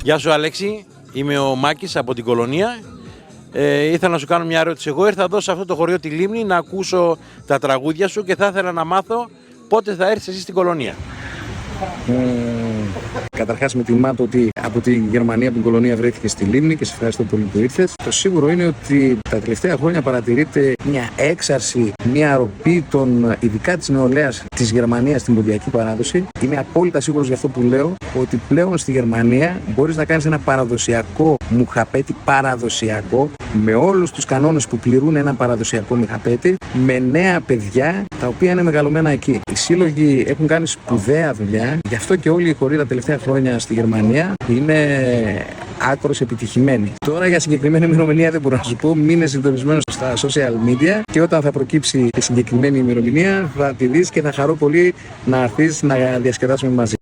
Γεια σου Αλέξη, είμαι ο Μάκης από την Κολονία. Ήθελα να σου κάνω μια ερώτηση. Εγώ ήρθα εδώ σε αυτό το χωριό τη Λίμνη να ακούσω τα τραγούδια σου και θα ήθελα να μάθω πότε θα έρθεις εσύ στην Κολονία. Καταρχάς με τιμά το ότι από τη Γερμανία, από την Κολονία βρέθηκε στη Λίμνη και σε ευχαριστώ πολύ που ήρθες. Το σίγουρο είναι ότι τα τελευταία χρόνια παρατηρείται μια έξαρση, μια αρροπή ειδικά της νεολαίας της Γερμανίας στην ποντιακή παράδοση. Είμαι απόλυτα σίγουρος για αυτό που λέω, ότι πλέον στη Γερμανία μπορείς να κάνεις ένα παραδοσιακό μουχαπέτι, παραδοσιακό, με όλους τους κανόνες που πληρούν ένα παραδοσιακό μουχαπέτι, με νέα παιδιά τα οποία είναι μεγαλωμένα εκεί. Οι σύλλογοι έχουν κάνει σπουδαία δουλειά, γι' αυτό και όλοι οι χωροί τα τελευταία χρόνια στη Γερμανία είναι άκρως επιτυχημένοι. Τώρα για συγκεκριμένη ημερομηνία δεν μπορώ να σου πω, μείνε συντονισμένος στα social media και όταν θα προκύψει η συγκεκριμένη ημερομηνία θα τη δεις και θα χαρώ πολύ να έρθεις να διασκεδάσουμε μαζί.